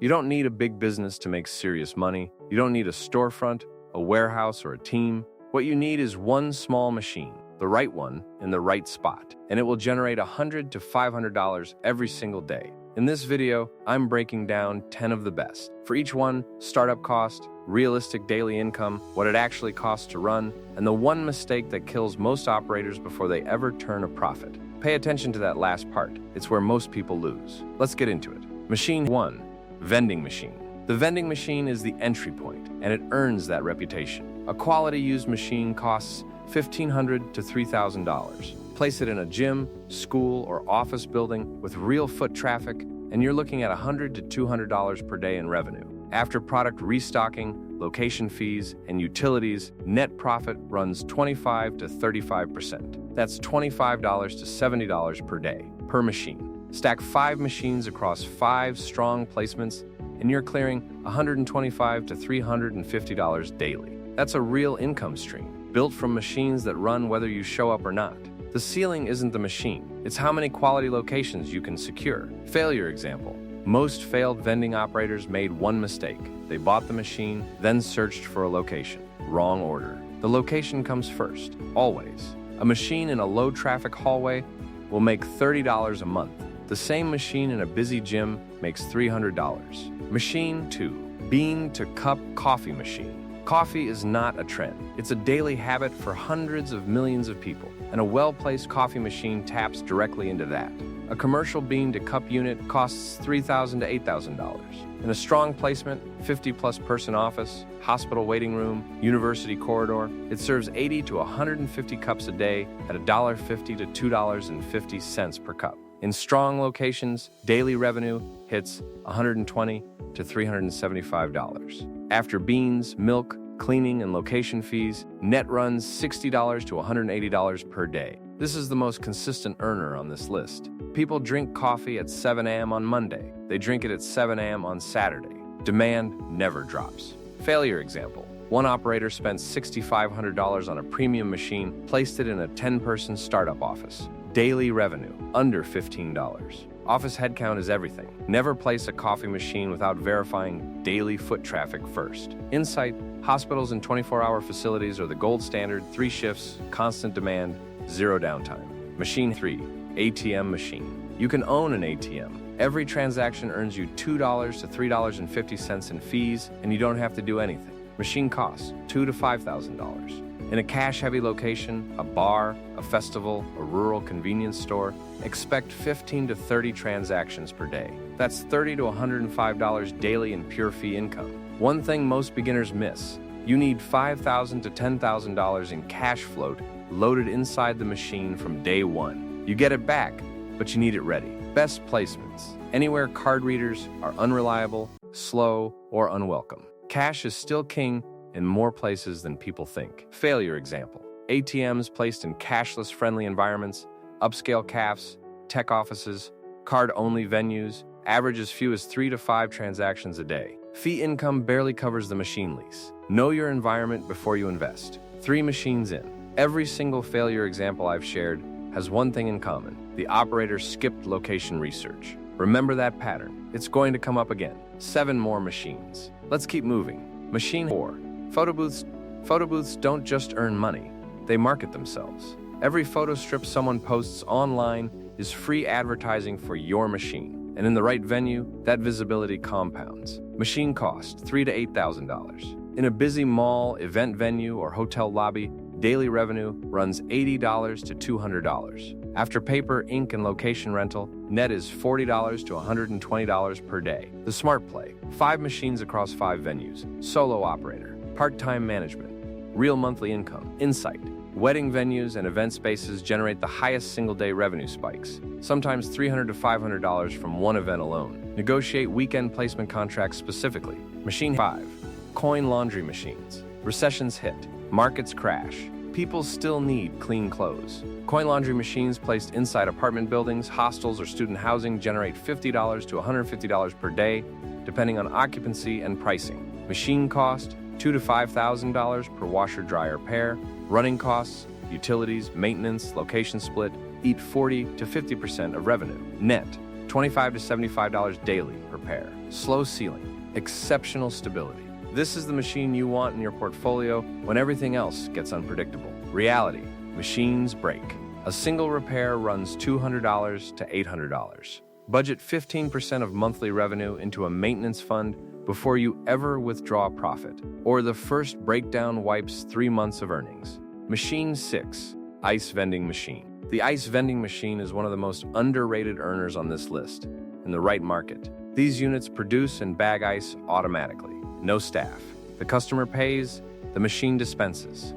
You don't need a big business to make serious money. You don't need a storefront, a warehouse, or a team. What you need is one small machine, the right one in the right spot, and it will generate $100 to $500 every single day. In this video, I'm breaking down 10 of the best. For each one, startup cost, realistic daily income, what it actually costs to run, and the one mistake that kills most operators before they ever turn a profit. Pay attention to that last part. It's where most people lose. Let's get into it. Machine 1. Vending machine. The vending machine is the entry point, and it earns that reputation. A quality used machine costs $1,500 to $3,000. Place it in a gym, school, or office building with real foot traffic, and you're looking at $100 to $200 per day in revenue. After product restocking, location fees, and utilities, net profit runs 25 to 35%. That's $25 to $70 per day, per machine. Stack 5 machines across 5 strong placements, and you're clearing $125 to $350 daily. That's a real income stream, built from machines that run whether you show up or not. The ceiling isn't the machine, it's how many quality locations you can secure. Failure example. Most failed vending operators made one mistake. They bought the machine, then searched for a location. Wrong order. The location comes first, always. A machine in a low-traffic hallway will make $30 a month. The same machine in a busy gym makes $300. Machine 2. Bean to cup coffee machine. Coffee is not a trend. It's a daily habit for hundreds of millions of people, and a well-placed coffee machine taps directly into that. A commercial bean to cup unit costs $3,000 to $8,000. In a strong placement, 50-plus person office, hospital waiting room, university corridor, it serves 80 to 150 cups a day at $1.50 to $2.50 per cup. In strong locations, daily revenue hits $120 to $375. After beans, milk, cleaning, and location fees, net runs $60 to $180 per day. This is the most consistent earner on this list. People drink coffee at 7 a.m. on Monday. They drink it at 7 a.m. on Saturday. Demand never drops. Failure example. One operator spent $6,500 on a premium machine, placed it in a 10-person startup office. Daily revenue, under $15. Office headcount is everything. Never place a coffee machine without verifying daily foot traffic first. Insight, hospitals and 24-hour facilities are the gold standard, 3 shifts, constant demand, 0 downtime. Machine 3, ATM machine. You can own an ATM. Every transaction earns you $2 to $3.50 in fees, and you don't have to do anything. Machine costs $2,000 to $5,000. In a cash-heavy location, a bar, a festival, a rural convenience store, expect 15 to 30 transactions per day. That's $30 to $105 daily in pure fee income. One thing most beginners miss: you need $5,000 to $10,000 in cash float loaded inside the machine from day one. You get it back, but you need it ready. Best placements: anywhere card readers are unreliable, slow, or unwelcome. Cash is still king in more places than people think. Failure example. ATMs placed in cashless-friendly environments, upscale cafes, tech offices, card-only venues, average as few as 3 to 5 transactions a day. Fee income barely covers the machine lease. Know your environment before you invest. 3 machines in. Every single failure example I've shared has one thing in common: the operator skipped location research. Remember that pattern. It's going to come up again. 7 more machines. Let's keep moving. Machine 4. Photo booths don't just earn money, they market themselves. Every photo strip someone posts online is free advertising for your machine. And in the right venue, that visibility compounds. Machine cost $3,000 to $8,000. In a busy mall, event venue, or hotel lobby, daily revenue runs $80 to $200. After paper, ink, and location rental, net is $40 to $120 per day. The smart play: 5 machines across 5 venues. Solo operator. Part-time management. Real monthly income. Insight: wedding venues and event spaces generate the highest single-day revenue spikes, sometimes $300 to $500 from one event alone. Negotiate weekend placement contracts specifically. Machine 5. Coin laundry machines. Recessions hit. Markets crash. People still need clean clothes. Coin laundry machines placed inside apartment buildings, hostels, or student housing generate $50 to $150 per day, depending on occupancy and pricing. Machine cost $2,000 to $5,000 per washer-dryer pair. Running costs, utilities, maintenance, location split eat 40 to 50% of revenue. Net $25 to $75 daily per pair. Slow sealing, exceptional stability. This is the machine you want in your portfolio when everything else gets unpredictable. Reality, machines break. A single repair runs $200 to $800. Budget 15% of monthly revenue into a maintenance fund before you ever withdraw profit, or the first breakdown wipes 3 months of earnings. Machine 6, ice vending machine. The ice vending machine is one of the most underrated earners on this list. In the right market, these units produce and bag ice automatically. No staff. The customer pays, the machine dispenses.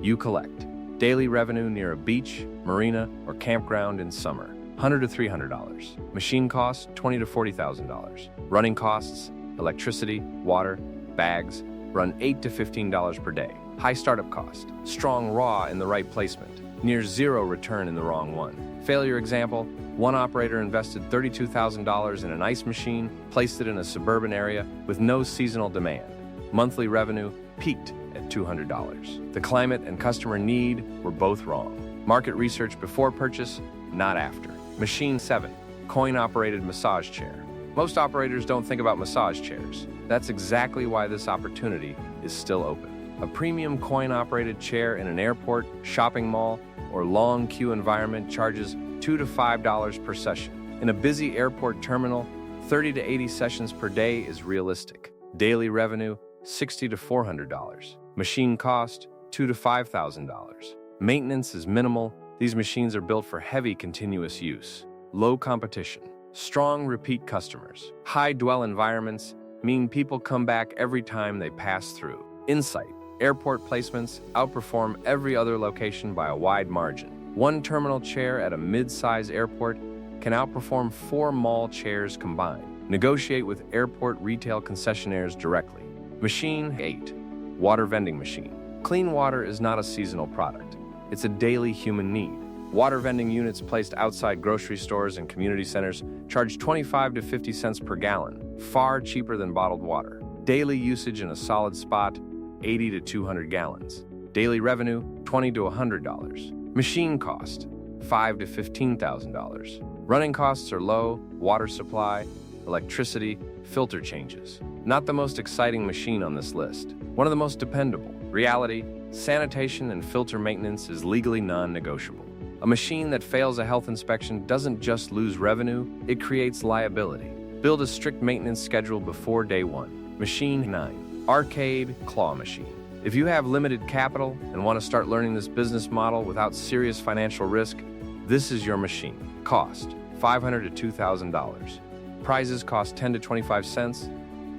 You collect. Daily revenue near a beach, marina, or campground in summer. $100 to $300. Machine cost $20,000 to $40,000. Running costs, electricity, water, bags, run $8 to $15 per day. High startup cost. Strong raw in the right placement. Near zero return in the wrong one. Failure example, one operator invested $32,000 in an ice machine, placed it in a suburban area with no seasonal demand. Monthly revenue peaked at $200. The climate and customer need were both wrong. Market research before purchase, not after. Machine 7, coin-operated massage chair. Most operators don't think about massage chairs. That's exactly why this opportunity is still open. A premium coin-operated chair in an airport, shopping mall, or long queue environment charges $2 to $5 per session. In a busy airport terminal, 30 to 80 sessions per day is realistic. Daily revenue, $60 to $400. Machine cost, $2,000 to $5,000. Maintenance is minimal. These machines are built for heavy continuous use. Low competition. Strong repeat customers. High dwell environments mean people come back every time they pass through. Insight. Airport placements outperform every other location by a wide margin. One terminal chair at a mid-size airport can outperform 4 mall chairs combined. Negotiate with airport retail concessionaires directly. Machine 8, water vending machine. Clean water is not a seasonal product. It's a daily human need. Water vending units placed outside grocery stores and community centers charge 25 to 50 cents per gallon, far cheaper than bottled water. Daily usage in a solid spot, 80 to 200 gallons. Daily revenue, $20 to $100. Machine cost, $5,000 to $15,000. Running costs are low, water supply, electricity, filter changes. Not the most exciting machine on this list. One of the most dependable. Reality, sanitation and filter maintenance is legally non-negotiable. A machine that fails a health inspection doesn't just lose revenue, it creates liability. Build a strict maintenance schedule before day 1. Machine 9, arcade claw machine. If you have limited capital and want to start learning this business model without serious financial risk, this is your machine. Cost, $500 to $2,000. Prizes cost 10 to 25 cents.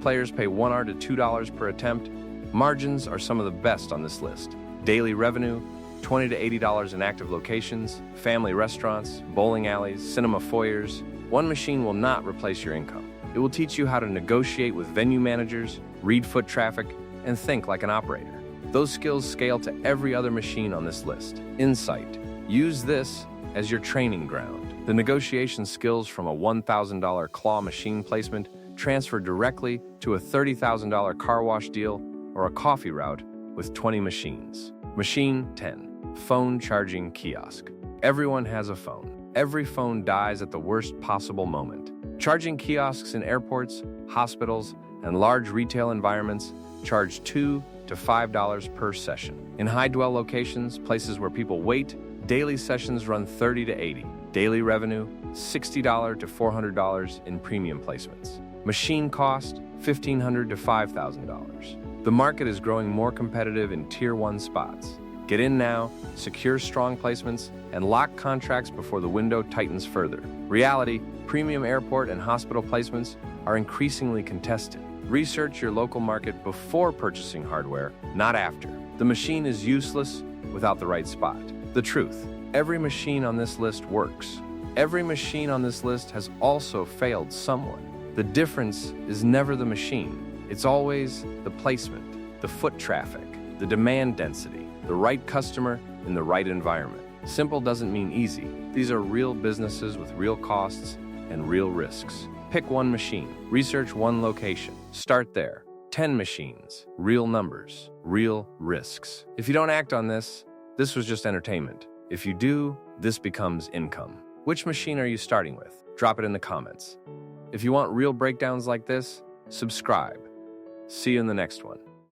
Players pay $1 to $2 per attempt. Margins are some of the best on this list. Daily revenue, $20 to $80 in active locations, family restaurants, bowling alleys, cinema foyers. One machine will not replace your income. It will teach you how to negotiate with venue managers, read foot traffic, and think like an operator. Those skills scale to every other machine on this list. Insight. Use this as your training ground. The negotiation skills from a $1,000 claw machine placement transfer directly to a $30,000 car wash deal or a coffee route with 20 machines. Machine 10. Phone charging kiosk. Everyone has a phone. Every phone dies at the worst possible moment. Charging kiosks in airports, hospitals, and large retail environments charge $2 to $5 per session. In high-dwell locations, places where people wait, daily sessions run $30 to $80. Daily revenue, $60 to $400 in premium placements. Machine cost, $1,500 to $5,000. The market is growing more competitive in Tier 1 spots. Get in now, secure strong placements, and lock contracts before the window tightens further. Reality, premium airport and hospital placements are increasingly contested. Research your local market before purchasing hardware, not after. The machine is useless without the right spot. The truth, every machine on this list works. Every machine on this list has also failed someone. The difference is never the machine. It's always the placement, the foot traffic, the demand density, the right customer in the right environment. Simple doesn't mean easy. These are real businesses with real costs and real risks. Pick one machine. Research one location. Start there. 10 machines. Real numbers. Real risks. If you don't act on this, this was just entertainment. If you do, this becomes income. Which machine are you starting with? Drop it in the comments. If you want real breakdowns like this, subscribe. See you in the next one.